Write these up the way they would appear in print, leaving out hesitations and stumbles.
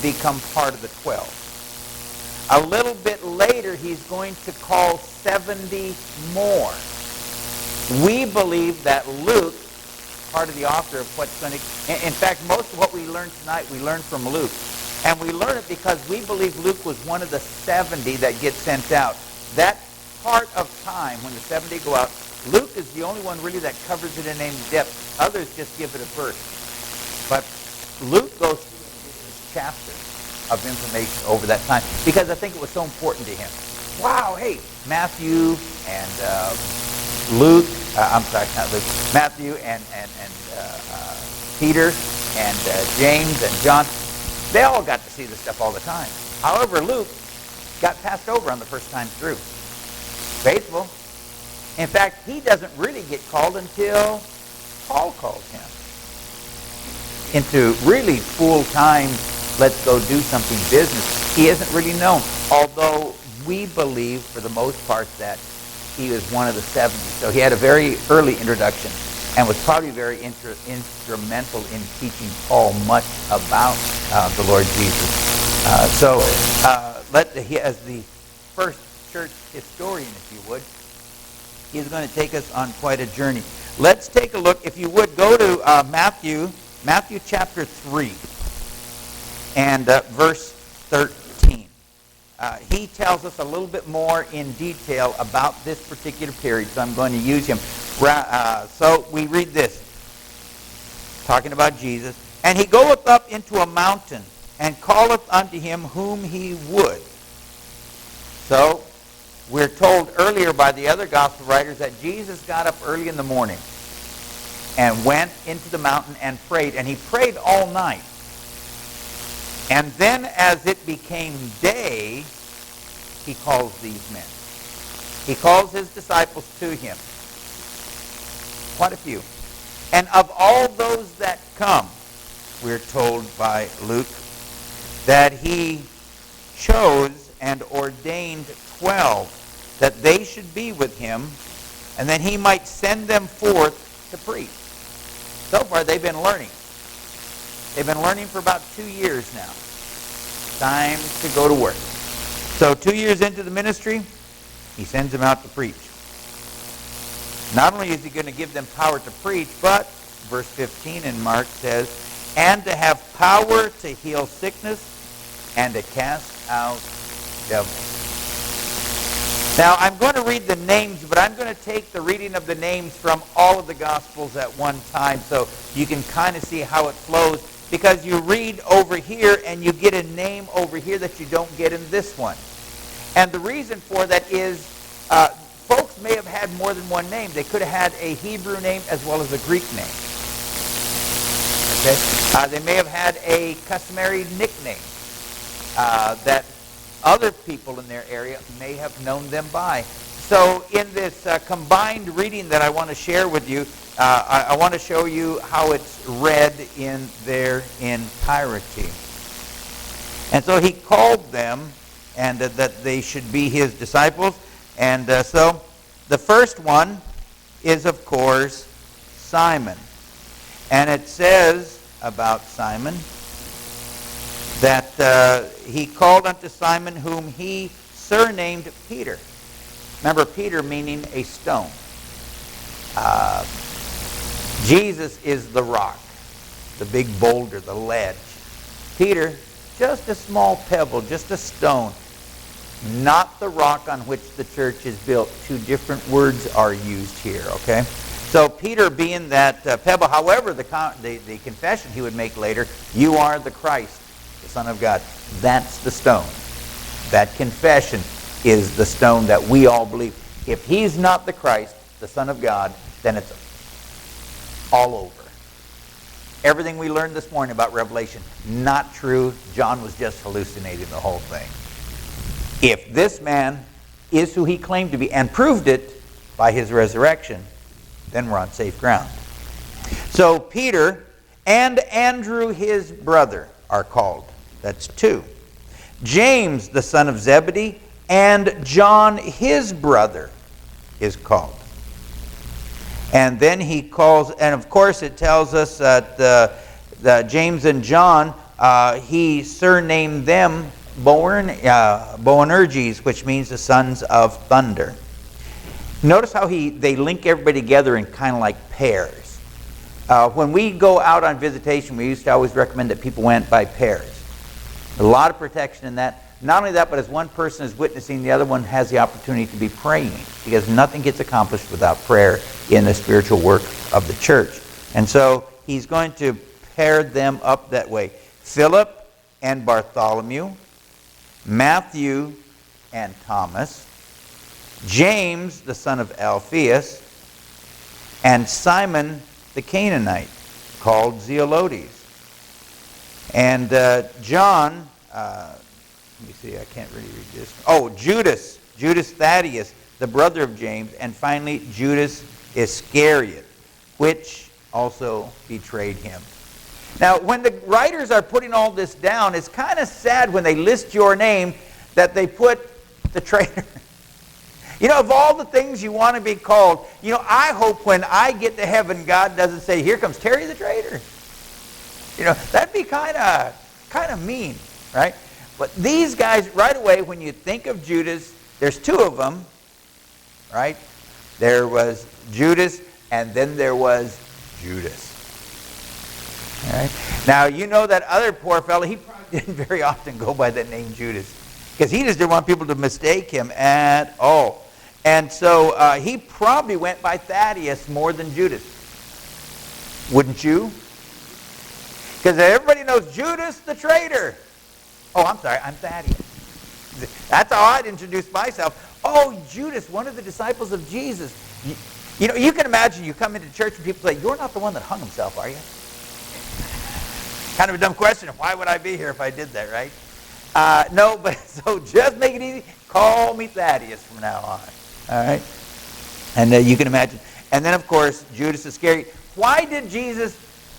become part of the 12. A little bit later, he's going to call 70 more. We believe that Luke, part of the author of what's going to... In fact, most of what we learned tonight, we learned from Luke. And we learn it because we believe Luke was one of the 70 that get sent out. That part of time, when the 70 go out, Luke is the only one really that covers it in any depth. Others just give it a verse. But Luke goes through chapters of information over that time because I think it was so important to him. Wow, hey, Matthew and Luke, not Luke, Matthew and Peter and James and John, they all got to see this stuff all the time. However, Luke got passed over on the first time through. Faithful. In fact, he doesn't really get called until Paul calls him into really full-time, let's go do something business. He isn't really known, although we believe for the most part that he was one of the 70. So he had a very early introduction and was probably very instrumental in teaching Paul much about the Lord Jesus. As the first church historian, if you would, he's going to take us on quite a journey. Let's take a look. If you would, go to Matthew chapter 3 and verse 13. He tells us a little bit more in detail about this particular period, so I'm going to use him. So we read this, talking about Jesus. And he goeth up into a mountain, and calleth unto him whom he would. So we're told earlier by the other gospel writers that Jesus got up early in the morning and went into the mountain and prayed. And he prayed all night. And then as it became day, he calls these men. He calls his disciples to him. Quite a few. And of all those that come, we're told by Luke, that he chose and ordained 12, that they should be with him, and that he might send them forth to preach. So far, they've been learning. They've been learning for about 2 years now. Time to go to work. So 2 years into the ministry, he sends them out to preach. Not only is he going to give them power to preach, but verse 15 in Mark says, and to have power to heal sickness and to cast out devils. Now, I'm going to read the names, but I'm going to take the reading of the names from all of the Gospels at one time so you can kind of see how it flows, because you read over here and you get a name over here that you don't get in this one. And the reason for that is folks may have had more than one name. They could have had a Hebrew name as well as a Greek name. Okay? They may have had a customary nickname that other people in their area may have known them by. So in this combined reading that I want to share with you, I want to show you how it's read in their entirety. And so he called them, and that they should be his disciples. And so the first one is, of course, Simon. And it says about Simon that he called unto Simon whom he surnamed Peter. Remember, Peter meaning a stone. Jesus is the rock, the big boulder, the ledge. Peter, just a small pebble, just a stone. Not the rock on which the church is built. Two different words are used here, okay? So Peter being that pebble, however, the confession he would make later, you are the Christ, the Son of God. That's the stone. That confession is the stone that we all believe. If he's not the Christ, the Son of God, then it's all over. Everything we learned this morning about Revelation, not true. John was just hallucinating the whole thing. If this man is who he claimed to be and proved it by his resurrection, then we're on safe ground. So Peter and Andrew his brother are called. That's two. James the son of Zebedee and John his brother is called. And then he calls, and of course it tells us that James and John he surnamed them Boanerges, which means the sons of thunder. Notice how they link everybody together in kind of like pairs. When we go out on visitation, we used to always recommend that people went by pairs. A lot of protection in that. Not only that, but as one person is witnessing, the other one has the opportunity to be praying, because nothing gets accomplished without prayer in the spiritual work of the church. And so he's going to pair them up that way. Philip and Bartholomew, Matthew and Thomas, James, the son of Alphaeus, and Simon the Canaanite, called Zelotes. And John, let me see, I can't really read this. Oh, Judas Thaddeus, the brother of James, and finally Judas Iscariot, which also betrayed him. Now, when the writers are putting all this down, it's kind of sad when they list your name that they put the traitor. You know, of all the things you want to be called, you know, I hope when I get to heaven, God doesn't say, here comes Terry the traitor. You know, that'd be kind of mean, right? But these guys, right away, when you think of Judas, there's two of them, right? There was Judas, and then there was Judas. All right? Now, you know that other poor fellow, he probably didn't very often go by that name Judas, because he just didn't want people to mistake him at all. And so he probably went by Thaddeus more than Judas. Wouldn't you? Because everybody knows Judas the traitor. Oh, I'm sorry, I'm Thaddeus. That's how I'd introduce myself. Oh, Judas, one of the disciples of Jesus. You know, you can imagine you come into church and people say, you're not the one that hung himself, are you? Kind of a dumb question. Why would I be here if I did that, right? No, but so just make it easy. Call me Thaddeus from now on. All right? And you can imagine. And then, of course, Judas Iscariot. Why did Jesus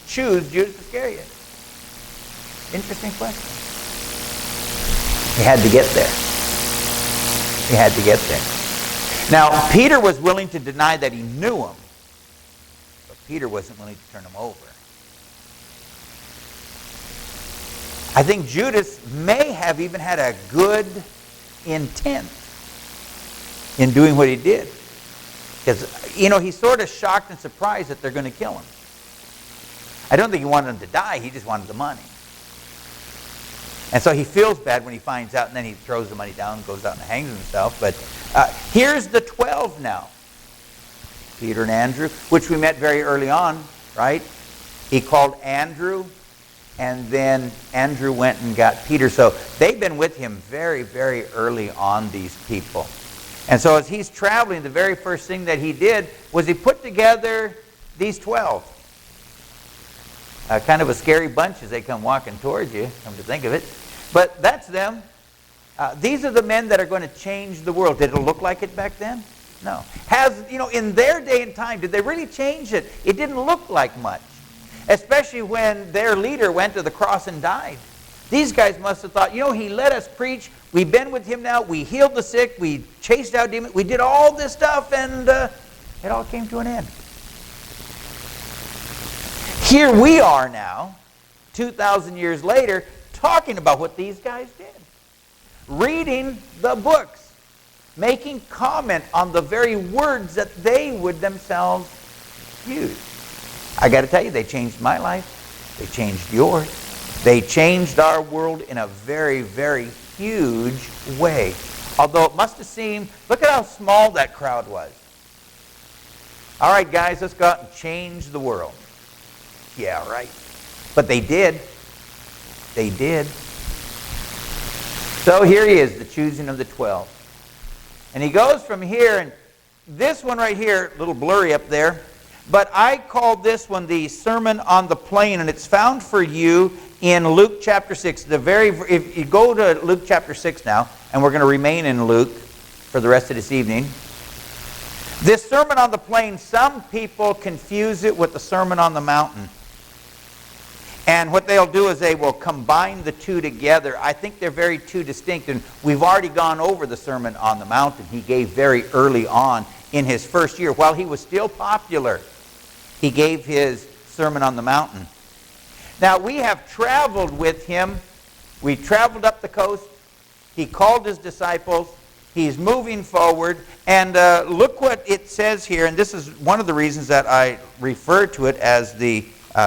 choose Judas Iscariot? Interesting question. He had to get there. He had to get there. Now, Peter was willing to deny that he knew him, but Peter wasn't willing to turn him over. I think Judas may have even had a good intent in doing what he did. Because, you know, he's sort of shocked and surprised that they're going to kill him. I don't think he wanted him to die. He just wanted the money. And so he feels bad when he finds out, and then he throws the money down and goes out and hangs himself. But here's the 12 now. Peter and Andrew, which we met very early on, right? He called Andrew, and then Andrew went and got Peter. So they've been with him very, very early on, these people. And so as he's traveling, the very first thing that he did was he put together these 12. Kind of a scary bunch as they come walking towards you, come to think of it. But that's them. These are the men that are going to change the world. Did it look like it back then? No. In their day and time, did they really change it? It didn't look like much. Especially when their leader went to the cross and died. These guys must have thought, he let us preach. We've been with him now. We healed the sick. We chased out demons. We did all this stuff, and it all came to an end. Here we are now, 2,000 years later, talking about what these guys did. Reading the books. Making comment on the very words that they would themselves use. I got to tell you, they changed my life. They changed yours. They changed our world in a very, very huge way. Although it must have seemed, look at how small that crowd was. All right, guys, let's go out and change the world. Yeah, right. But they did. They did. So here he is, the choosing of the 12. And he goes from here, and this one right here, a little blurry up there, but I call this one the Sermon on the Plain, and it's found for you in Luke chapter 6. If you go to Luke chapter 6 now, and we're going to remain in Luke for the rest of this evening. This Sermon on the Plain, some people confuse it with the Sermon on the Mountain. And what they'll do is they will combine the two together. I think they're very two distinct. And we've already gone over the Sermon on the Mountain he gave very early on in his first year. While he was still popular, he gave his Sermon on the Mountain. Now, we have traveled with him. We traveled up the coast. He called his disciples. He's moving forward. And look what it says here. And this is one of the reasons that I refer to it as the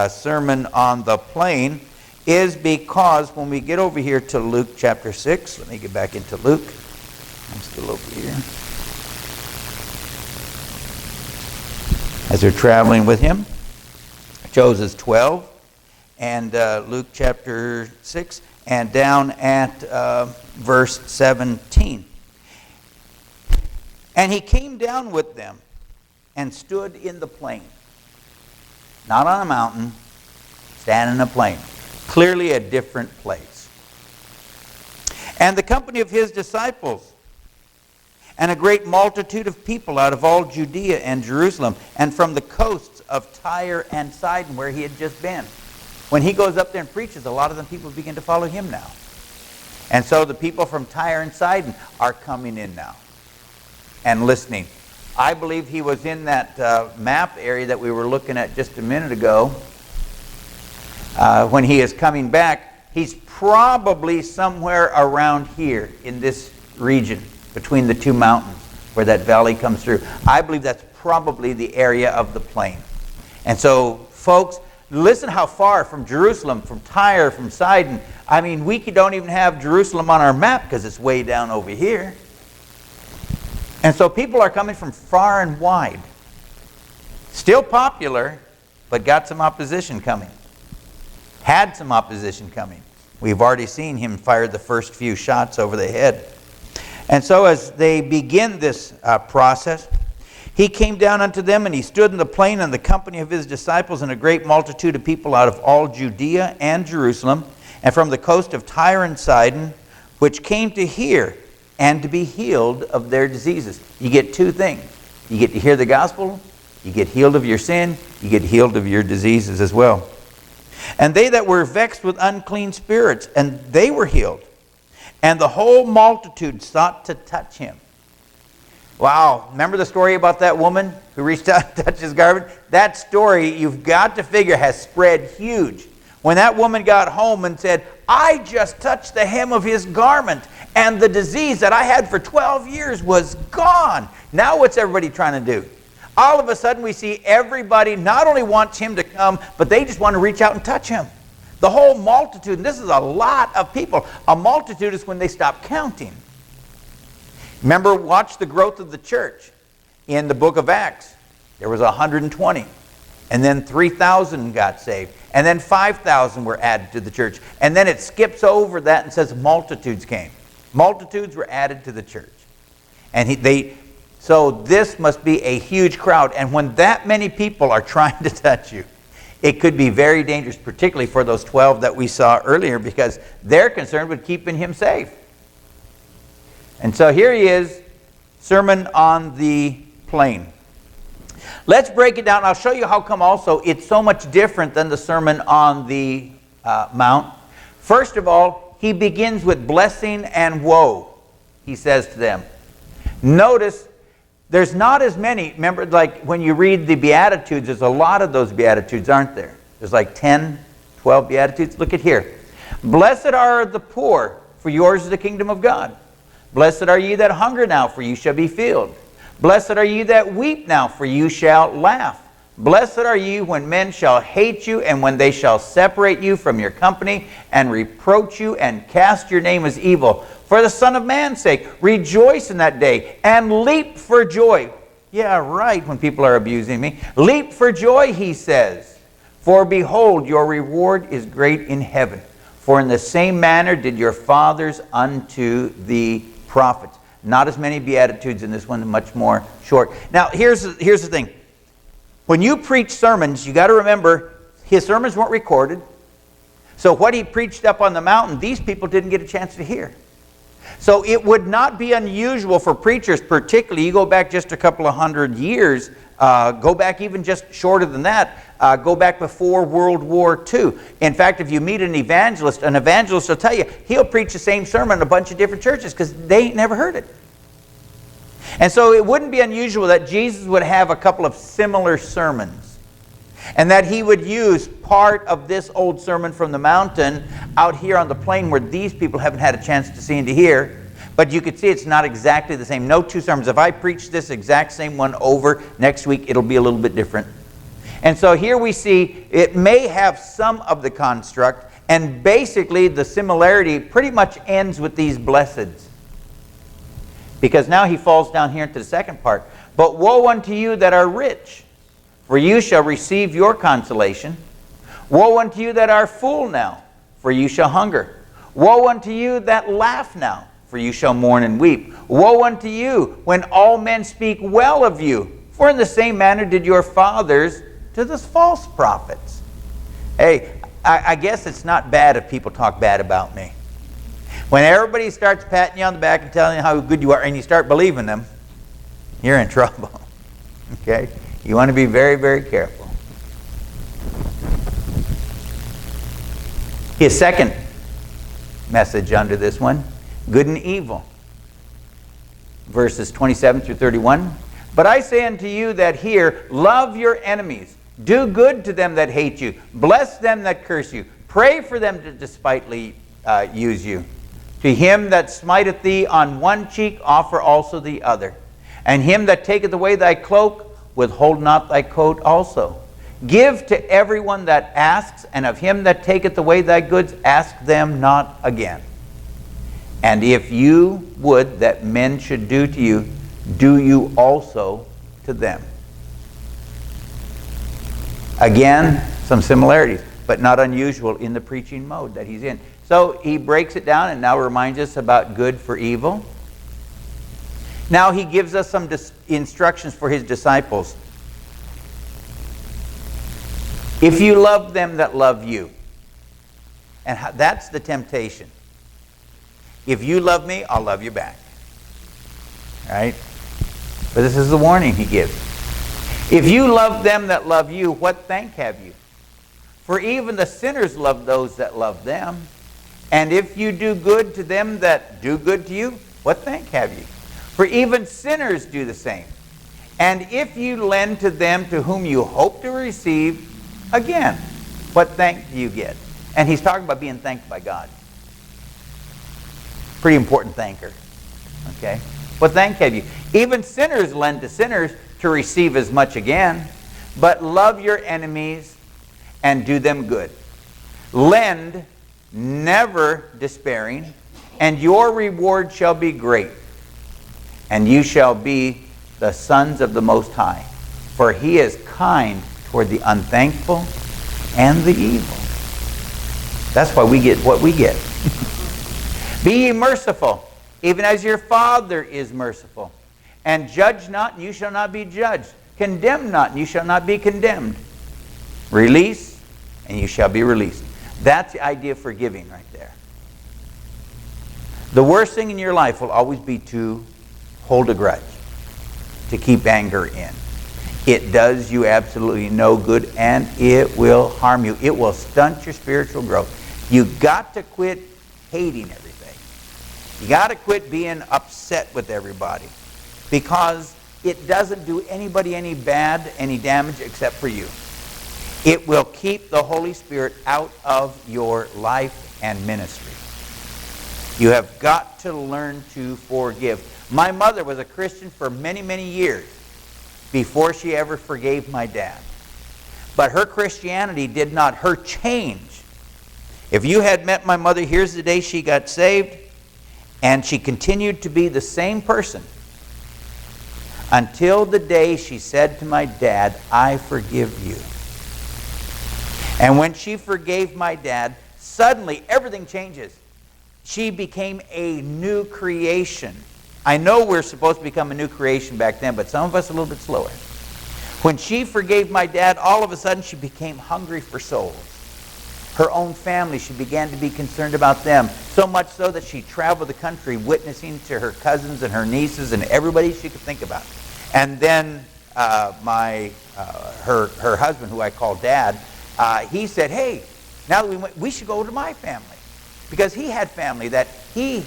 Sermon on the Plain, is because when we get over here to Luke chapter 6, let me get back into Luke. I'm still over here. As they're traveling with him, chose 12, and Luke chapter 6, and down at verse 17. And he came down with them and stood in the plain. Not on a mountain, standing in a plain. Clearly a different place. And the company of his disciples, and a great multitude of people out of all Judea and Jerusalem, and from the coasts of Tyre and Sidon, where he had just been. When he goes up there and preaches, a lot of them people begin to follow him now. And so the people from Tyre and Sidon are coming in now and listening. I believe he was in that map area that we were looking at just a minute ago. When he is coming back, he's probably somewhere around here in this region between the two mountains where that valley comes through. I believe that's probably the area of the plain. And so, folks, listen how far from Jerusalem, from Tyre, from Sidon. I mean, we don't even have Jerusalem on our map because it's way down over here. And so people are coming from far and wide. Still popular, but got some opposition coming. Had some opposition coming. We've already seen him fire the first few shots over the head. And so as they begin this process, he came down unto them, and he stood in the plain in the company of his disciples, and a great multitude of people out of all Judea and Jerusalem, and from the coast of Tyre and Sidon, which came to hear and to be healed of their diseases. You get two things. You get to hear the gospel, you get healed of your sin, you get healed of your diseases as well. And they that were vexed with unclean spirits, and they were healed. And the whole multitude sought to touch him. Wow, remember the story about that woman who reached out and touched his garment? That story, you've got to figure, has spread huge. When that woman got home and said, I just touched the hem of his garment, and the disease that I had for 12 years was gone. Now what's everybody trying to do? All of a sudden we see everybody not only wants him to come, but they just want to reach out and touch him. The whole multitude, and this is a lot of people. A multitude is when they stop counting. Remember, watch the growth of the church. In the book of Acts, there was 120. And then 3,000 got saved. And then 5,000 were added to the church. And then it skips over that and says multitudes came. Multitudes were added to the church. And so this must be a huge crowd. And when that many people are trying to touch you, it could be very dangerous, particularly for those 12 that we saw earlier, because they're concerned with keeping him safe. And so here he is, Sermon on the Plain. Let's break it down. I'll show you how come also it's so much different than the Sermon on the Mount. First of all, he begins with blessing and woe, he says to them. Notice, there's not as many. Remember, like when you read the Beatitudes, there's a lot of those Beatitudes, aren't there? There's like 10, 12 Beatitudes. Look at here. Blessed are the poor, for yours is the kingdom of God. Blessed are ye that hunger now, for you shall be filled. Blessed are ye that weep now, for you shall laugh. Blessed are ye when men shall hate you, and when they shall separate you from your company, and reproach you, and cast your name as evil. For the Son of Man's sake, rejoice in that day, and leap for joy. Yeah, right, when people are abusing me. Leap for joy, he says. For behold, your reward is great in heaven. For in the same manner did your fathers unto the prophets. Not as many Beatitudes in this one, much more short. Now, here's the thing. When you preach sermons, you got to remember, his sermons weren't recorded. So what he preached up on the mountain, these people didn't get a chance to hear. So it would not be unusual for preachers, particularly, you go back just a couple of hundred years, go back even just shorter than that, go back before World War II. In fact, if you meet an evangelist will tell you, he'll preach the same sermon in a bunch of different churches because they ain't never heard it. And so it wouldn't be unusual that Jesus would have a couple of similar sermons. And that he would use part of this old sermon from the mountain out here on the plain where these people haven't had a chance to see and to hear. But you could see it's not exactly the same. No two sermons. If I preach this exact same one over next week, it'll be a little bit different. And so here we see it may have some of the construct, and basically the similarity pretty much ends with these blesseds. Because now he falls down here into the second part. But woe unto you that are rich, for you shall receive your consolation. Woe unto you that are full now, for you shall hunger. Woe unto you that laugh now, for you shall mourn and weep. Woe unto you when all men speak well of you, for in the same manner did your fathers to the false prophets. Hey, I guess it's not bad if people talk bad about me. When everybody starts patting you on the back and telling you how good you are, and you start believing them, you're in trouble. Okay? You want to be very, very careful. His second message under this one, good and evil. Verses 27 through 31. But I say unto you that hear, love your enemies. Do good to them that hate you. Bless them that curse you. Pray for them that despitefully use you. To him that smiteth thee on one cheek, offer also the other. And him that taketh away thy cloak, withhold not thy coat also. Give to everyone that asks, and of him that taketh away thy goods, ask them not again. And if you would that men should do to you, do you also to them. Again, some similarities, but not unusual in the preaching mode that he's in. So he breaks it down and now reminds us about good for evil. Now he gives us some instructions for his disciples. If you love them that love you, and that's the temptation. If you love me, I'll love you back. Right? But this is the warning he gives. If you love them that love you, what thank have you? For even the sinners love those that love them. And if you do good to them that do good to you, what thank have you? For even sinners do the same. And if you lend to them to whom you hope to receive, again, what thank do you get? And he's talking about being thanked by God. Pretty important thanker. Okay? What thank have you? Even sinners lend to sinners to receive as much again. But love your enemies and do them good. Lend, never despairing, and your reward shall be great. And you shall be the sons of the Most High. For he is kind toward the unthankful and the evil. That's why we get what we get. Be ye merciful, even as your Father is merciful. And judge not, and you shall not be judged. Condemn not, and you shall not be condemned. Release, and you shall be released. That's the idea of forgiving right there. The worst thing in your life will always be to hold a grudge, to keep anger in. It does you absolutely no good, and it will harm you. It will stunt your spiritual growth. You got to quit hating everything. You got to quit being upset with everybody, because it doesn't do anybody any bad, any damage except for you. It will keep the Holy Spirit out of your life and ministry. You have got to learn to forgive. My mother was a Christian for many, many years before she ever forgave my dad. But her Christianity did not, her change. If you had met my mother, here's the day she got saved, and she continued to be the same person until the day she said to my dad, I forgive you. And when she forgave my dad, suddenly everything changes. She became a new creation. I know we're supposed to become a new creation back then, but some of us a little bit slower. When she forgave my dad, all of a sudden she became hungry for souls. Her own family, she began to be concerned about them. So much so that she traveled the country witnessing to her cousins and her nieces and everybody she could think about. And then her husband, who I call Dad, he said, hey, now that we should go to my family. Because he had family that he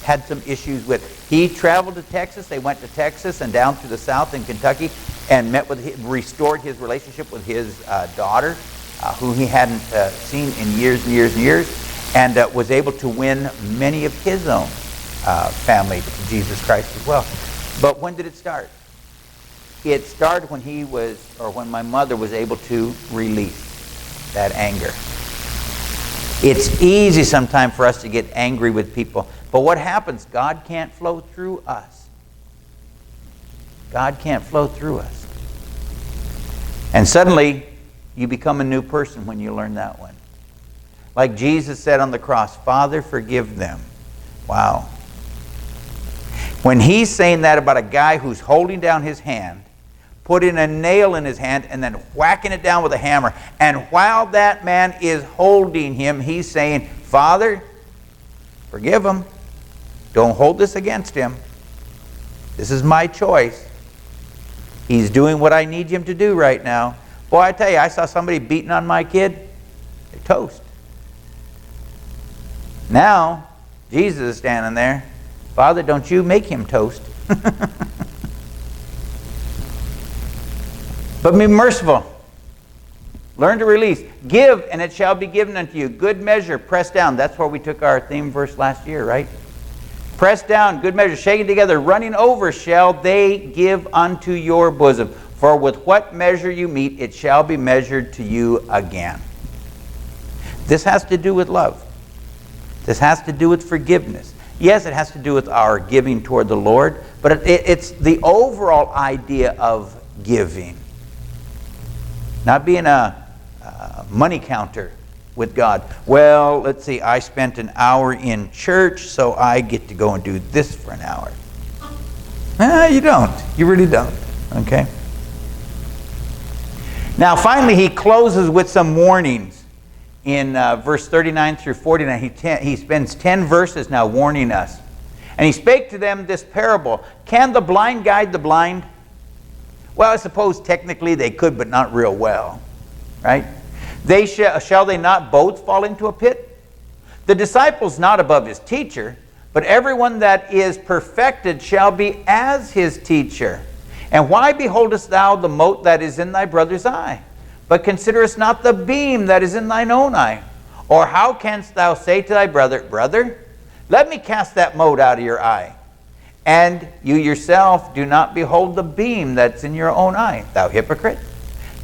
had some issues with. He traveled to Texas. They went to Texas and down through the South in Kentucky. and restored his relationship with his daughter, who he hadn't seen in years and years and years, and was able to win many of his own family to Jesus Christ as well. But when did it start? It started when my mother was able to release that anger. It's easy sometimes for us to get angry with people. But what happens? God can't flow through us. God can't flow through us. And suddenly, you become a new person when you learn that one. Like Jesus said on the cross, Father, forgive them. Wow. When he's saying that about a guy who's holding down his hand, putting a nail in his hand, and then whacking it down with a hammer, and while that man is holding him, he's saying, Father, forgive him. Don't hold this against him. This is my choice. He's doing what I need him to do right now. Boy, I tell you, I saw somebody beating on my kid. They're toast. Now, Jesus is standing there. Father, don't you make him toast. But be merciful. Learn to release. Give, and it shall be given unto you. Good measure, pressed down. That's where we took our theme verse last year, right? Pressed down, good measure, shaken together, running over, shall they give unto your bosom. For with what measure you meet, it shall be measured to you again. This has to do with love. This has to do with forgiveness. Yes, it has to do with our giving toward the Lord, but it's the overall idea of giving. Not being a money counter with God. Well, let's see, I spent an hour in church, so I get to go and do this for an hour. You don't. You really don't. Okay? Now, finally, he closes with some warnings in verse 39 through 49. He spends 10 verses now warning us. And he spake to them this parable. Can the blind guide the blind? Well, I suppose technically they could, but not real well. Right? Shall they not both fall into a pit? The disciple's not above his teacher, but everyone that is perfected shall be as his teacher. And why beholdest thou the mote that is in thy brother's eye, but considerest not the beam that is in thine own eye? Or how canst thou say to thy brother, Brother, let me cast that mote out of your eye, and you yourself do not behold the beam that's in your own eye, thou hypocrite?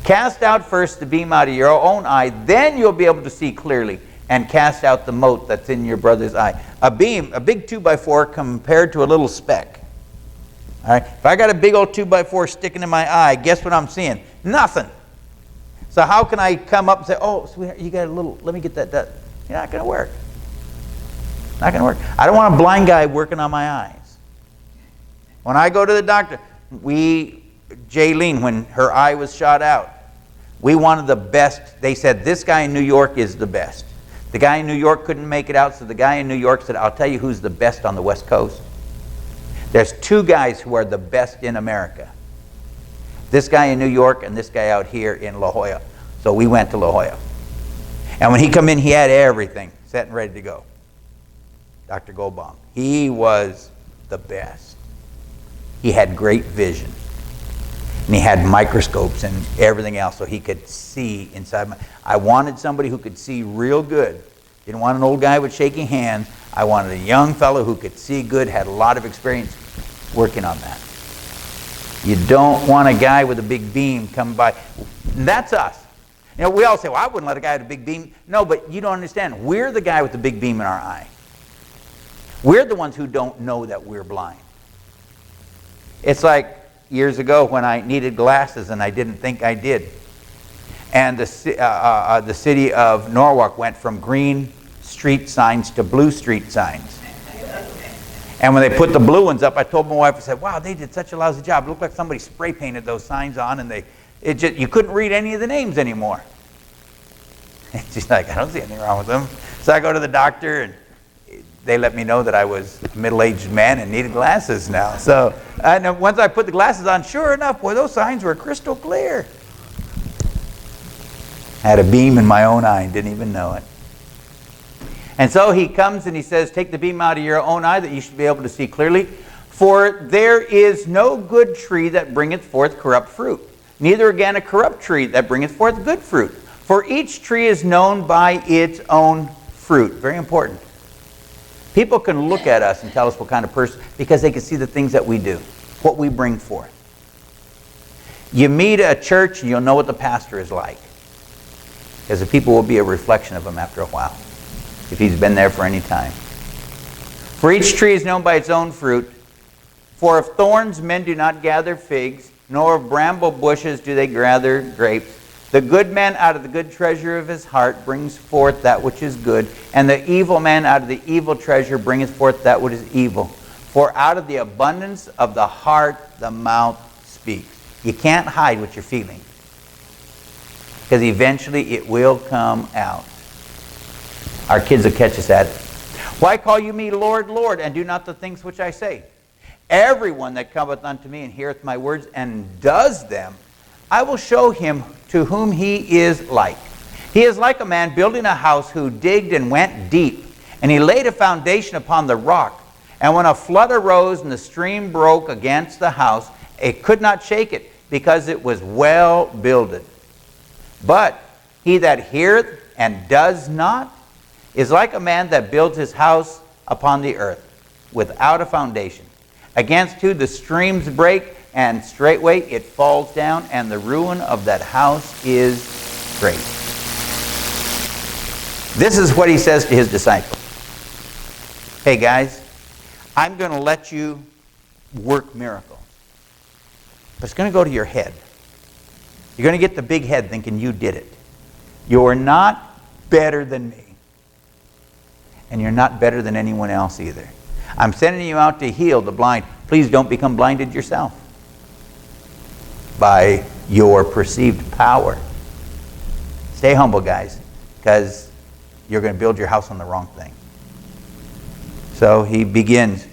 Cast out first the beam out of your own eye, then you'll be able to see clearly, and cast out the mote that's in your brother's eye. A beam, a big 2x4 compared to a little speck. All right? If I got a big old 2x4 sticking in my eye, guess what I'm seeing? Nothing. So how can I come up and say, oh, sweetheart, you got a little, let me get that done. It's not going to work. Not going to work. I don't want a blind guy working on my eyes. When I go to the doctor, Jaylene, when her eye was shot out, we wanted the best. They said, this guy in New York is the best. The guy in New York couldn't make it out, so the guy in New York said, I'll tell you who's the best on the West Coast. There's two guys who are the best in America. This guy in New York and this guy out here in La Jolla. So we went to La Jolla. And when he come in, he had everything set and ready to go. Dr. Goldbaum. He was the best. He had great vision. And he had microscopes and everything else so he could see inside. I wanted somebody who could see real good. Didn't want an old guy with shaky hands. I wanted a young fellow who could see good, had a lot of experience working on that. You don't want a guy with a big beam come by. And that's us. You know, we all say, well, I wouldn't let a guy with a big beam. No, but you don't understand. We're the guy with the big beam in our eye. We're the ones who don't know that we're blind. It's like years ago when I needed glasses and I didn't think I did. And the city of Norwalk went from green street signs to blue street signs. And when they put the blue ones up, I told my wife, I said, wow, they did such a lousy job. It looked like somebody spray painted those signs on, and you couldn't read any of the names anymore. And she's like, I don't see anything wrong with them. So I go to the doctor, and they let me know that I was a middle-aged man and needed glasses now. So once I put the glasses on, sure enough, boy, those signs were crystal clear. I had a beam in my own eye and didn't even know it. And so he comes and he says, take the beam out of your own eye that you should be able to see clearly. For there is no good tree that bringeth forth corrupt fruit, neither again a corrupt tree that bringeth forth good fruit. For each tree is known by its own fruit. Very important. People can look at us and tell us what kind of person, because they can see the things that we do, what we bring forth. You meet a church and you'll know what the pastor is like, because the people will be a reflection of him after a while, if he's been there for any time. For each tree is known by its own fruit. For of thorns men do not gather figs, nor of bramble bushes do they gather grapes. The good man out of the good treasure of his heart brings forth that which is good, and the evil man out of the evil treasure bringeth forth that which is evil. For out of the abundance of the heart the mouth speaks. You can't hide what you're feeling, because eventually it will come out. Our kids will catch us at it. Why call you me Lord, Lord, and do not the things which I say? Everyone that cometh unto me and heareth my words and does them, I will show him to whom he is like. He is like a man building a house who digged and went deep, and he laid a foundation upon the rock. And when a flood arose and the stream broke against the house, it could not shake it, because it was well builded. But he that heareth and does not is like a man that builds his house upon the earth without a foundation, against whom the streams break, and straightway it falls down, and the ruin of that house is great. This is what he says to his disciples. Hey guys, I'm going to let you work miracles, but it's going to go to your head. You're going to get the big head thinking you did it. You're not better than me, and you're not better than anyone else either. I'm sending you out to heal the blind. Please don't become blinded yourself by your perceived power. Stay humble, guys, because you're going to build your house on the wrong thing. So he begins.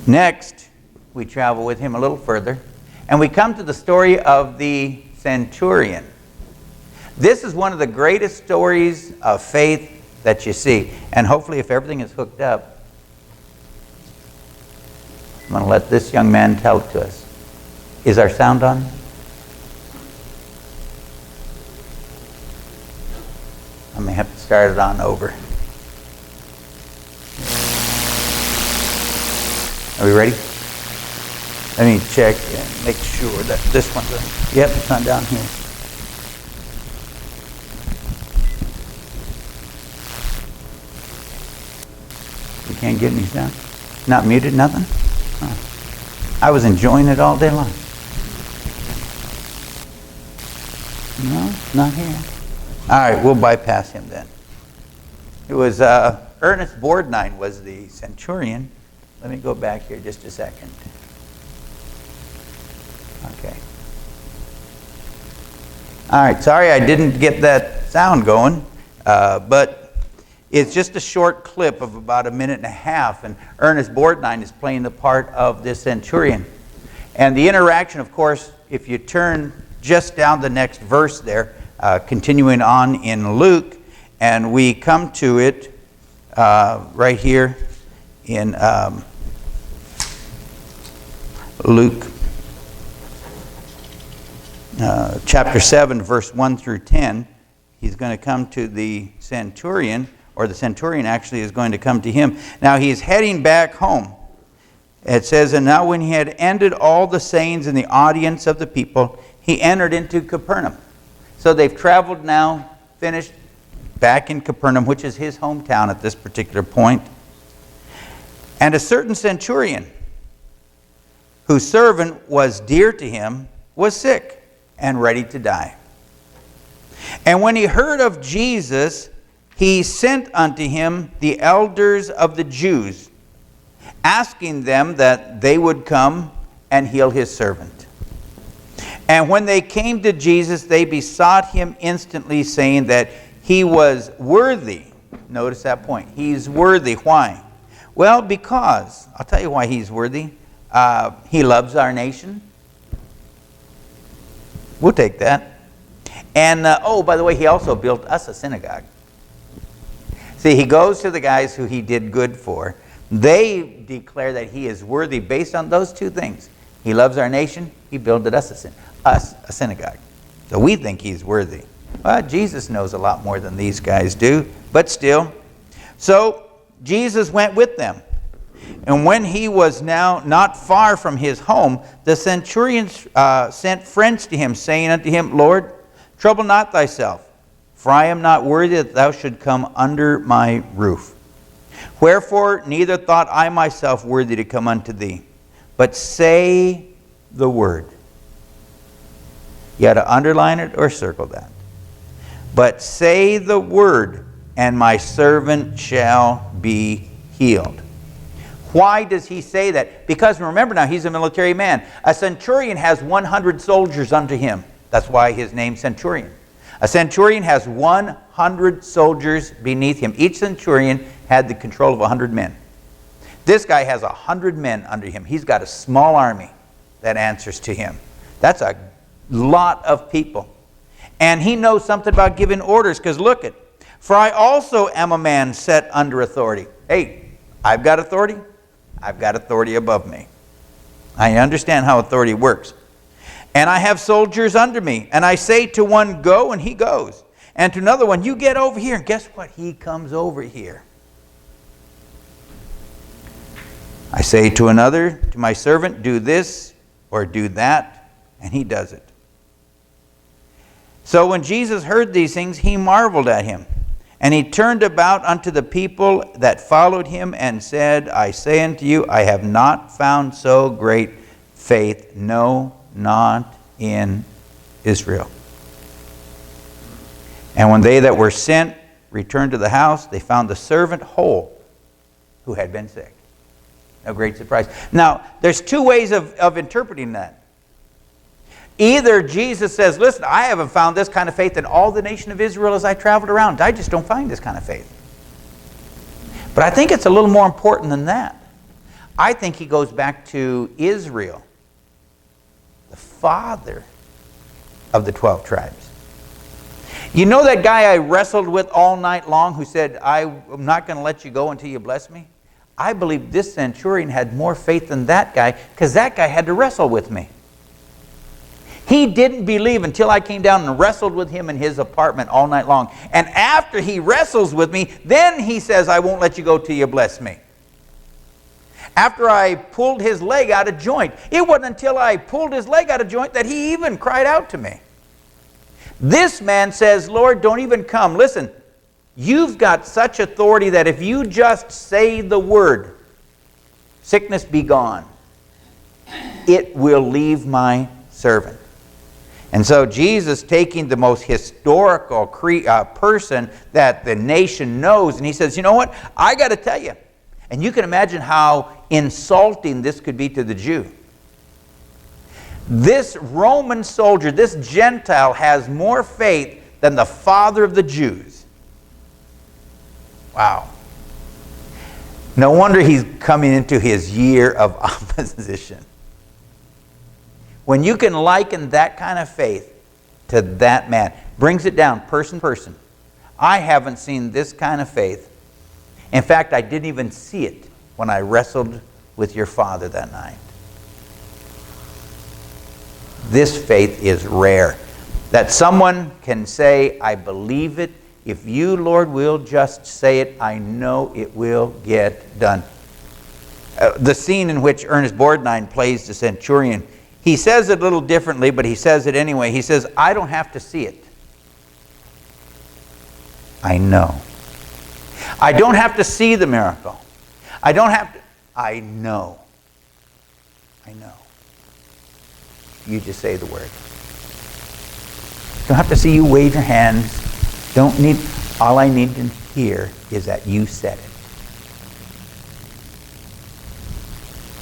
Next, we travel with him a little further, and we come to the story of the centurion. This is one of the greatest stories of faith that you see. And hopefully, if everything is hooked up, I'm going to let this young man tell it to us. Is our sound on? I may have to start it on over. Are we ready? Let me check and make sure that this one's on. Yep, it's on down here. You can't get any sound? Not muted, nothing? Oh. I was enjoying it all day long. No, not here. All right, we'll bypass him then. It was Ernest Boardnine was the centurion. Let me go back here just a second. Okay. All right, sorry I didn't get that sound going, but it's just a short clip of about a minute and a half, and Ernest Boardnine is playing the part of this centurion. And the interaction, of course, if you turn just down the next verse there, continuing on in Luke, and we come to it right here in Luke chapter 7, verse 1 through 10. He's going to come to the centurion, or the centurion actually is going to come to him. Now he's heading back home. It says, and now when he had ended all the sayings in the audience of the people, he entered into Capernaum. So they've traveled now, finished, back in Capernaum, which is his hometown at this particular point. And a certain centurion, whose servant was dear to him, was sick and ready to die. And when he heard of Jesus, he sent unto him the elders of the Jews, asking them that they would come and heal his servant. And when they came to Jesus, they besought him instantly, saying that he was worthy. Notice that point. He's worthy. Why? Well, because, I'll tell you why he's worthy. He loves our nation. We'll take that. And, by the way, he also built us a synagogue. See, he goes to the guys who he did good for, They declare that he is worthy based on those two things. He loves our nation. He builded us a synagogue. So we think he's worthy. Well, Jesus knows a lot more than these guys do, but still. So Jesus went with them. And when he was now not far from his home, the centurion sent friends to him, saying unto him, Lord, trouble not thyself, for I am not worthy that thou should come under my roof. Wherefore neither thought I myself worthy to come unto thee, but say the word. You ought to underline it or circle that. But say the word, and my servant shall be healed. Why does he say that? Because remember now, he's a military man. A centurion has 100 soldiers under him. That's why his name's centurion. A centurion has 100 soldiers beneath him. Each centurion had the control of 100 men. This guy has 100 men under him. He's got a small army that answers to him. That's a lot of people. And he knows something about giving orders, because look it. For I also am a man set under authority. Hey, I've got authority. I've got authority above me. I understand how authority works. And I have soldiers under me. And I say to one, go, and he goes. And to another one, you get over here. And guess what? He comes over here. I say to another, to my servant, do this or do that. And he does it. So when Jesus heard these things, he marveled at him. And he turned about unto the people that followed him and said, I say unto you, I have not found so great faith, no, not in Israel. And when they that were sent returned to the house, they found the servant whole who had been sick. No great surprise. Now, there's two ways of interpreting that. Either Jesus says, listen, I haven't found this kind of faith in all the nation of Israel as I traveled around. I just don't find this kind of faith. But I think it's a little more important than that. I think he goes back to Israel, the father of the 12 tribes. You know that guy I wrestled with all night long who said, I'm not going to let you go until you bless me? I believe this centurion had more faith than that guy, because that guy had to wrestle with me. He didn't believe until I came down and wrestled with him in his apartment all night long. And after he wrestles with me, then he says, I won't let you go till you bless me. After I pulled his leg out of joint. It wasn't until I pulled his leg out of joint that he even cried out to me. This man says, Lord, don't even come. Listen, you've got such authority that if you just say the word, sickness be gone, it will leave my servant. And so Jesus, taking the most historical person that the nation knows, and he says, you know what? I got to tell you. And you can imagine how insulting this could be to the Jew. This Roman soldier, this Gentile, has more faith than the father of the Jews. Wow. No wonder he's coming into his year of opposition. When you can liken that kind of faith to that man, brings it down person to person. I haven't seen this kind of faith. In fact, I didn't even see it when I wrestled with your father that night. This faith is rare. That someone can say, I believe it. If you, Lord, will just say it, I know it will get done. The scene in which Ernest Borgnine plays the centurion, he says it a little differently, but he says it anyway. He says, I don't have to see it. I know. I don't have to see the miracle. I don't have to. I know. I know. You just say the word. Don't have to see you wave your hands. Don't need. All I need to hear is that you said it.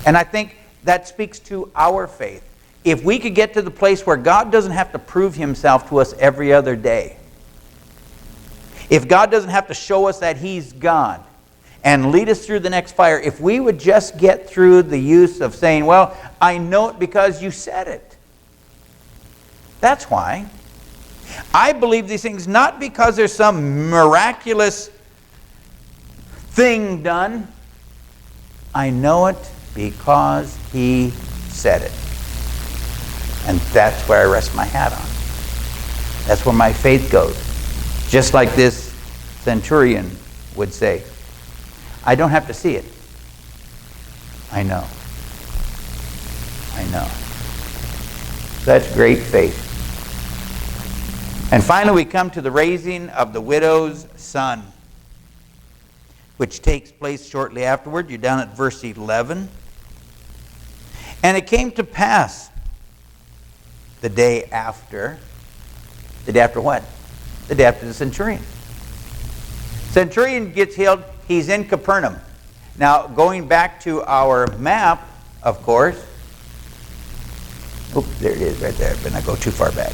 And I think that speaks to our faith. If we could get to the place where God doesn't have to prove himself to us every other day. If God doesn't have to show us that he's God and lead us through the next fire. If we would just get through the use of saying, well, I know it because you said it. That's why. I believe these things not because there's some miraculous thing done. I know it because he said it. And that's where I rest my hat on. That's where my faith goes. Just like this centurion would say, I don't have to see it. I know. I know. That's great faith. And finally, we come to the raising of the widow's son, which takes place shortly afterward. You're down at verse 11. And it came to pass the day after. The day after what? The day after the centurion. Centurion gets healed. He's in Capernaum. Now, going back to our map, of course. Oops, there it is right there. But not go too far back.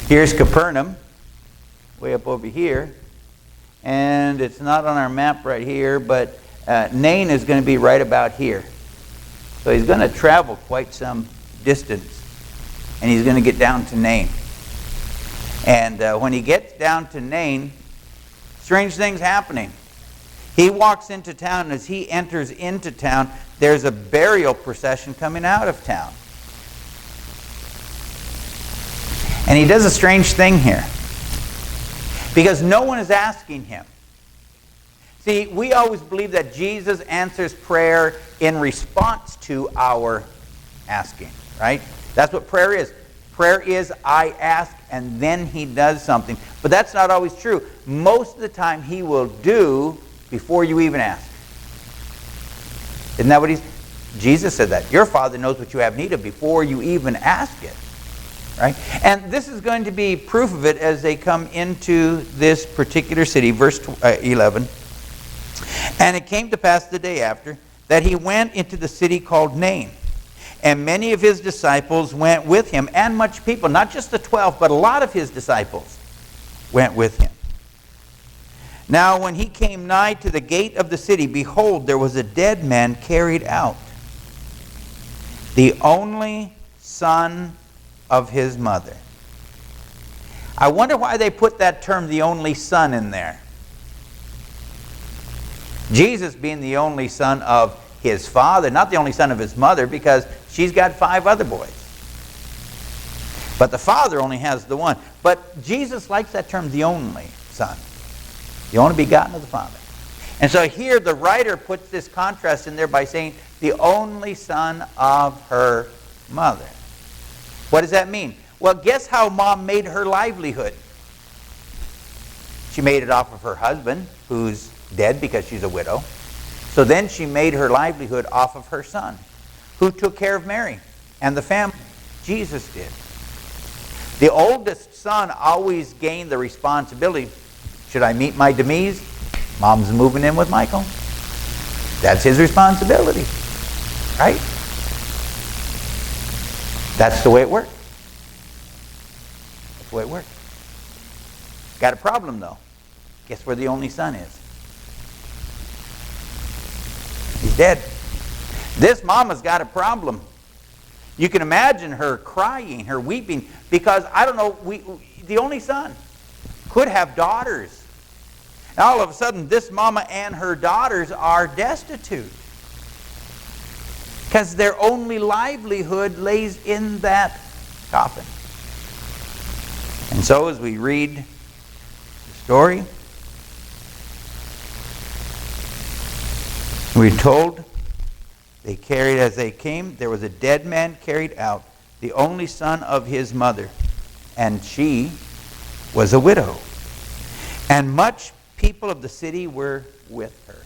Here's Capernaum, way up over here. And it's not on our map right here, but Nain is going to be right about here. So he's going to travel quite some distance. And he's going to get down to Nain. And when he gets down to Nain, strange things happening. He walks into town, and as he enters into town, there's a burial procession coming out of town. And he does a strange thing here. Because no one is asking him. See, we always believe that Jesus answers prayer in response to our asking, right? That's what prayer is. Prayer is, I ask, and then he does something. But that's not always true. Most of the time, he will do before you even ask. Isn't that what Jesus said that? Your Father knows what you have need of before you even ask it. Right? And this is going to be proof of it as they come into this particular city. Verse 11. And it came to pass the day after that he went into the city called Nain. And many of his disciples went with him, and much people, not just the 12, but a lot of his disciples went with him. Now when he came nigh to the gate of the city, behold, there was a dead man carried out, the only son of his mother. I wonder why they put that term, the only son, in there. Jesus being the only son of his father, not the only son of his mother, because she's got 5 other boys. But the father only has the one. But Jesus likes that term, the only son. The only begotten of the Father. And so here the writer puts this contrast in there by saying, the only son of her mother. What does that mean? Well, guess how mom made her livelihood? She made it off of her husband, who's dead because she's a widow. So then she made her livelihood off of her son. Who took care of Mary and the family? Jesus did. The oldest son always gained the responsibility. Should I meet my demise? Mom's moving in with Michael. That's his responsibility. Right? That's the way it worked. That's the way it worked. Got a problem, though. Guess where the only son is? He's dead. This mama's got a problem. You can imagine her crying, her weeping, because, I don't know, the only son could have daughters. And all of a sudden, this mama and her daughters are destitute. Because their only livelihood lays in that coffin. And so as we read the story, we're told they carried, as they came, there was a dead man carried out, the only son of his mother, and she was a widow. And much people of the city were with her.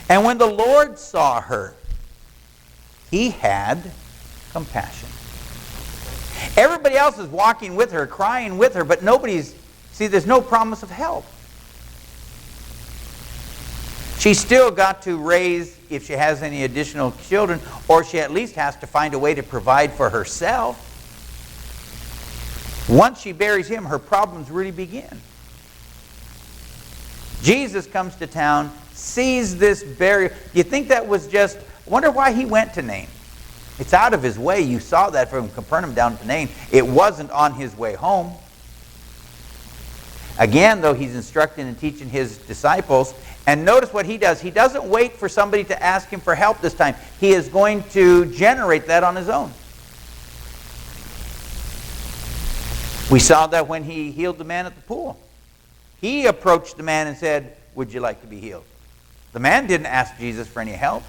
And when the Lord saw her, he had compassion. Everybody else is walking with her, crying with her, but there's no promise of help. She's still got to raise, if she has any additional children, or she at least has to find a way to provide for herself. Once she buries him, her problems really begin. Jesus comes to town, sees this burial. You think that was just, wonder why he went to Nain. It's out of his way. You saw that from Capernaum down to Nain. It wasn't on his way home. Again, though, he's instructing and teaching his disciples. And notice what he does. He doesn't wait for somebody to ask him for help this time. He is going to generate that on his own. We saw that when he healed the man at the pool. He approached the man and said, "Would you like to be healed?" The man didn't ask Jesus for any help.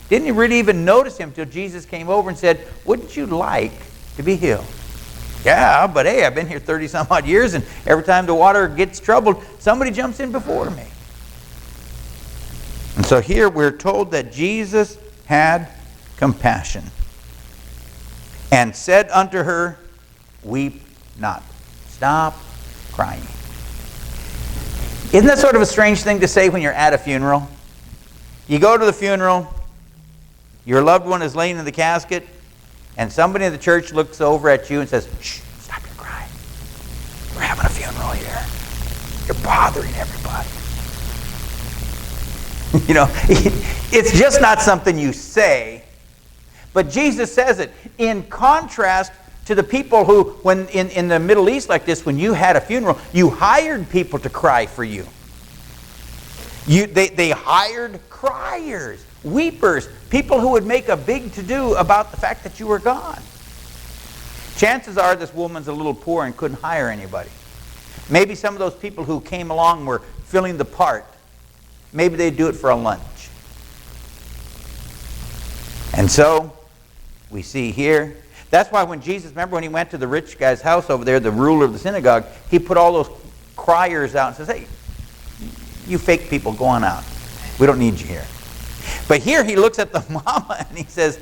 Didn't really even notice him until Jesus came over and said, "Wouldn't you like to be healed?" "Yeah, but hey, I've been here 30 some odd years, and every time the water gets troubled, somebody jumps in before me." And so here we're told that Jesus had compassion and said unto her, "Weep not." Stop crying. Isn't that sort of a strange thing to say when you're at a funeral? You go to the funeral, your loved one is laying in the casket, and somebody in the church looks over at you and says, "Shh, stop your crying. We're having a funeral here. You're bothering everybody." You know, it's just not something you say, but Jesus says it in contrast to the people who, when in the Middle East like this, when you had a funeral, you hired people to cry for you. They hired criers, weepers, people who would make a big to-do about the fact that you were gone. Chances are this woman's a little poor and couldn't hire anybody. Maybe some of those people who came along were filling the part. Maybe they'd do it for a lunch. And so, we see here, that's why when Jesus, remember when he went to the rich guy's house over there, the ruler of the synagogue, he put all those criers out and says, "Hey, you fake people, go on out. We don't need you here." But here he looks at the mama and he says,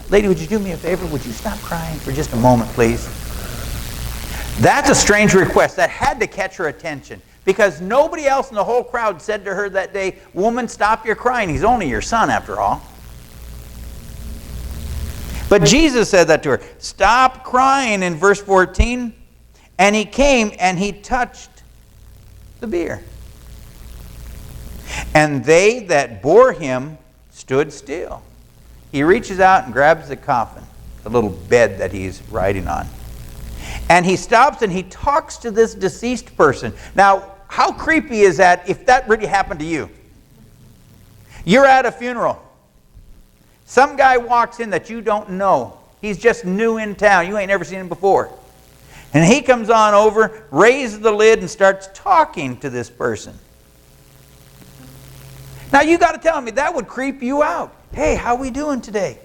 "Lady, would you do me a favor? Would you stop crying for just a moment, please?" That's a strange request. That had to catch her attention, because nobody else in the whole crowd said to her that day, "Woman, stop your crying. He's only your son after all." But Jesus said that to her. Stop crying in verse 14. And he came and he touched the bier. And they that bore him stood still. He reaches out and grabs the coffin, the little bed that he's riding on. And he stops and he talks to this deceased person. Now, how creepy is that if that really happened to you? You're at a funeral. Some guy walks in that you don't know. He's just new in town. You ain't never seen him before. And he comes on over, raises the lid, and starts talking to this person. Now you got to tell me, that would creep you out. "Hey, how we doing today?"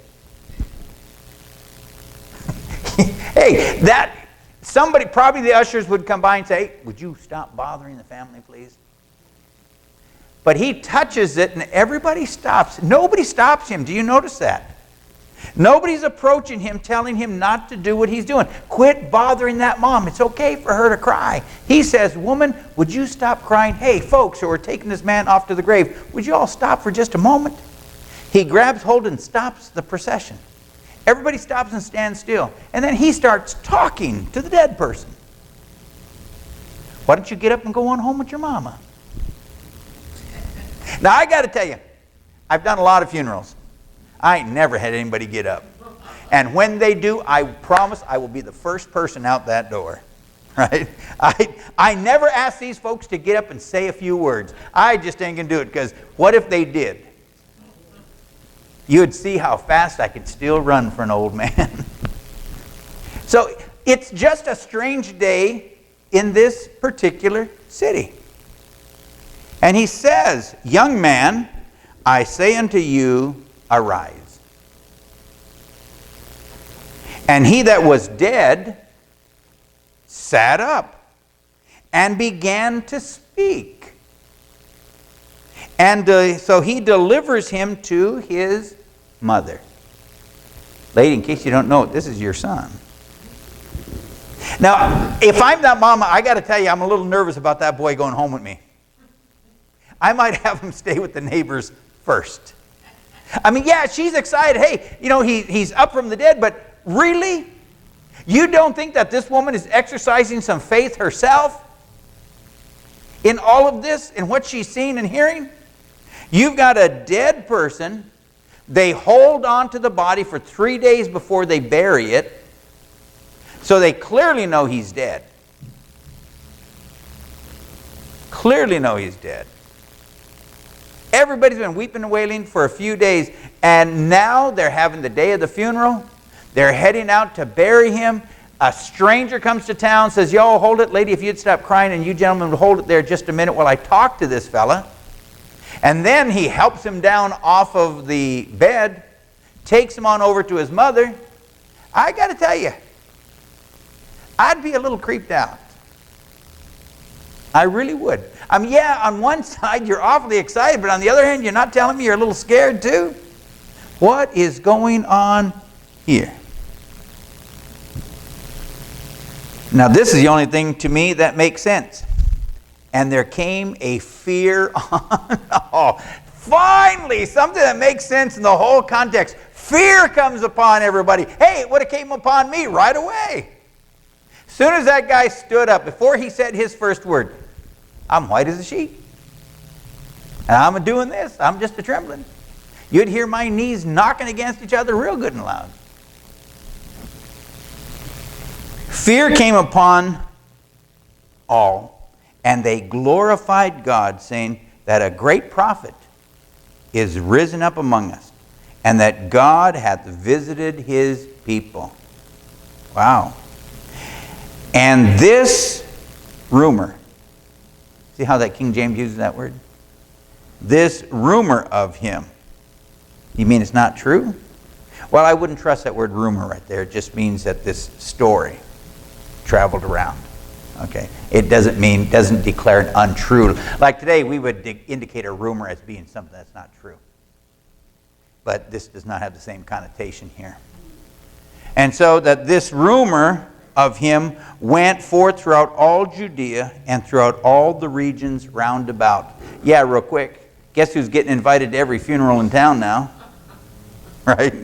Hey, that somebody, probably the ushers would come by and say, "Hey, would you stop bothering the family, please?" But he touches it and everybody stops. Nobody stops him. Do you notice that? Nobody's approaching him, telling him not to do what he's doing. Quit bothering that mom. It's okay for her to cry. He says, "Woman, would you stop crying? Hey, folks who are taking this man off to the grave, would you all stop for just a moment?" He grabs hold and stops the procession. Everybody stops and stands still. And then he starts talking to the dead person. "Why don't you get up and go on home with your mama?" Now, I got to tell you, I've done a lot of funerals. I ain't never had anybody get up. And when they do, I promise I will be the first person out that door. Right? I never ask these folks to get up and say a few words. I just ain't going to do it, because what if they did? You would see how fast I could still run for an old man. So it's just a strange day in this particular city. And he says, "Young man, I say unto you, arise." And he that was dead sat up and began to speak. And so he delivers him to his mother. Lady, in case you don't know it, this is your son. Now, if I'm that mama, I got to tell you, I'm a little nervous about that boy going home with me. I might have him stay with the neighbors first. I mean, yeah, she's excited. Hey, you know, he's up from the dead, but really? You don't think that this woman is exercising some faith herself in all of this, in what she's seen and hearing? You've got a dead person. They hold on to the body for 3 days before they bury it, so they clearly know he's dead. clearly know he's dead. Everybody's been weeping and wailing for a few days, and now they're having the day of the funeral. They're heading out to bury him. A stranger comes to town, says, yo, hold it, lady, if you'd stop crying, and you gentlemen would hold it there just a minute while I talk to this fella. And then he helps him down off of the bed, takes him on over to his mother. I got to tell you, I'd be a little creeped out. I really would. I mean, yeah, on one side you're awfully excited, but on the other hand, you're not telling me you're a little scared too? What is going on here? Now, this is the only thing to me that makes sense. And there came a fear on... Oh, finally, something that makes sense in the whole context. Fear comes upon everybody. Hey, it would have came upon me right away. As soon as that guy stood up, before he said his first word, I'm white as a sheet. And I'm doing this. I'm just a trembling. You'd hear my knees knocking against each other real good and loud. Fear came upon all, and they glorified God, saying that a great prophet is risen up among us, and that God hath visited his people. Wow. And this rumor, see how that King James uses that word? This rumor of him. You mean it's not true? Well, I wouldn't trust that word rumor right there. It just means that this story traveled around. Okay? It doesn't declare it untrue. Like today, we would indicate a rumor as being something that's not true. But this does not have the same connotation here. And so that this rumor of him went forth throughout all Judea and throughout all the regions round about. Yeah, real quick. Guess who's getting invited to every funeral in town now? Right?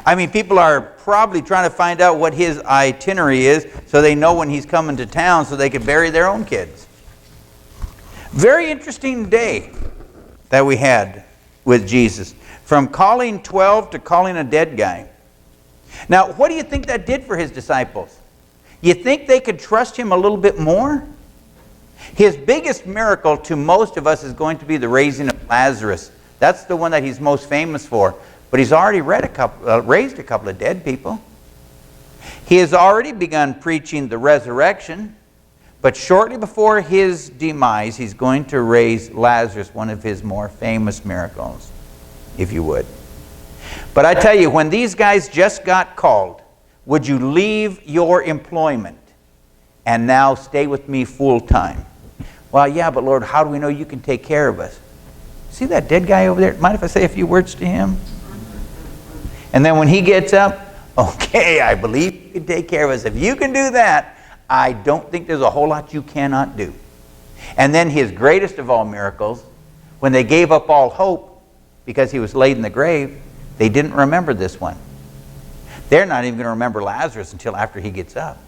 I mean, people are probably trying to find out what his itinerary is so they know when he's coming to town so they can bury their own kids. Very interesting day that we had with Jesus. From calling 12 to calling a dead guy. Now, what do you think that did for his disciples? You think they could trust him a little bit more? His biggest miracle to most of us is going to be the raising of Lazarus. That's the one that he's most famous for. But he's already raised a couple of dead people. He has already begun preaching the resurrection. But shortly before his demise, he's going to raise Lazarus, one of his more famous miracles, if you would. But I tell you, when these guys just got called, would you leave your employment and now stay with me full time? Well, yeah, but Lord, how do we know you can take care of us? See that dead guy over there? Mind if I say a few words to him? And then when he gets up, okay, I believe you can take care of us. If you can do that, I don't think there's a whole lot you cannot do. And then his greatest of all miracles, when they gave up all hope because he was laid in the grave, they didn't remember this one. They're not even going to remember Lazarus until after he gets up.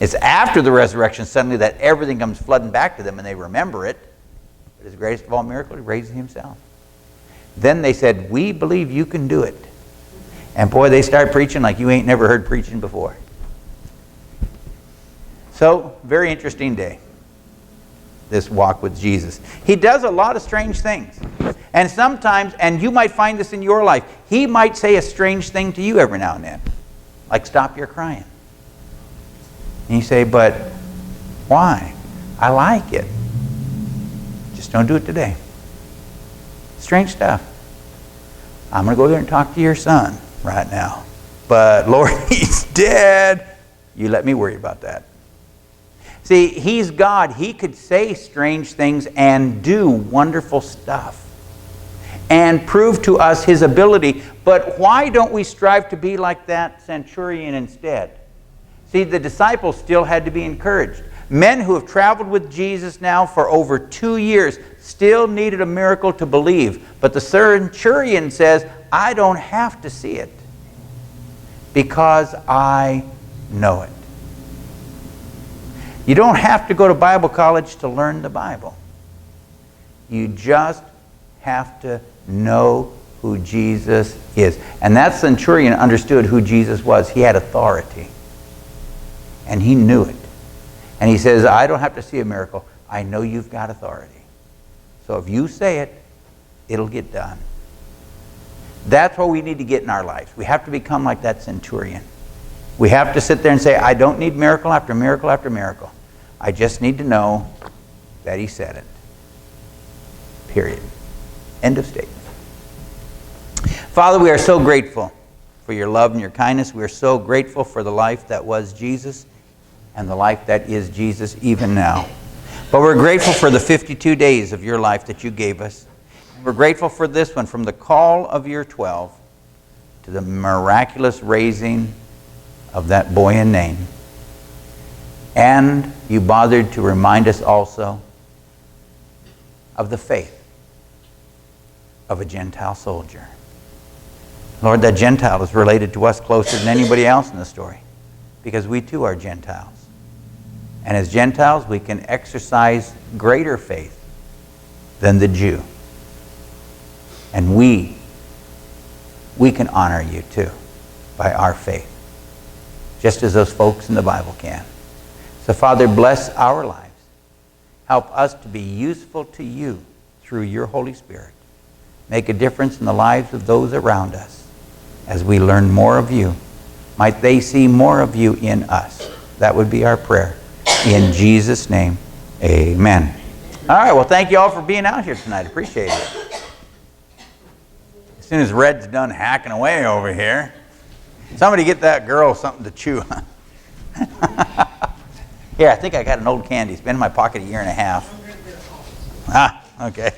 It's after the resurrection suddenly that everything comes flooding back to them and they remember it. But his greatest of all miracles, he raised himself. Then they said, we believe you can do it. And boy, they start preaching like you ain't never heard preaching before. So, very interesting day, this walk with Jesus. He does a lot of strange things. And sometimes, and you might find this in your life, he might say a strange thing to you every now and then. Like, stop your crying. And you say, but why? I like it. Just don't do it today. Strange stuff. I'm going to go there and talk to your son right now. But Lord, he's dead. You let me worry about that. See, he's God. He could say strange things and do wonderful stuff and prove to us his ability. But why don't we strive to be like that centurion instead? See, the disciples still had to be encouraged. Men who have traveled with Jesus now for over 2 years still needed a miracle to believe. But the centurion says, I don't have to see it because I know it. You don't have to go to Bible college to learn the Bible. You just have to know who Jesus is. And that centurion understood who Jesus was. He had authority. And he knew it. And he says, I don't have to see a miracle I know you've got authority. So if you say it, it'll get done. That's what we need to get in our lives. We have to become like that centurion. We have to sit there and say, I don't need miracle after miracle after miracle. I just need to know that he said it. Period. End of statement. Father, we are so grateful for your love and your kindness. We are so grateful for the life that was Jesus and the life that is Jesus even now. But we're grateful for the 52 days of your life that you gave us. We're grateful for this one, from the call of your 12 to the miraculous raising of that boy in Nain. And you bothered to remind us also of the faith of a Gentile soldier. Lord, that Gentile is related to us closer than anybody else in the story, because we too are Gentiles. And as Gentiles, we can exercise greater faith than the Jew. And we can honor you too by our faith, just as those folks in the Bible can. So Father, bless our lives. Help us to be useful to you through your Holy Spirit. Make a difference in the lives of those around us as we learn more of you. Might they see more of you in us. That would be our prayer. In Jesus' name, amen. All right, well, thank you all for being out here tonight. Appreciate it. As soon as Red's done hacking away over here, somebody get that girl something to chew on. Here, I think I got an old candy. It's been in my pocket a year and a half. Ah, okay.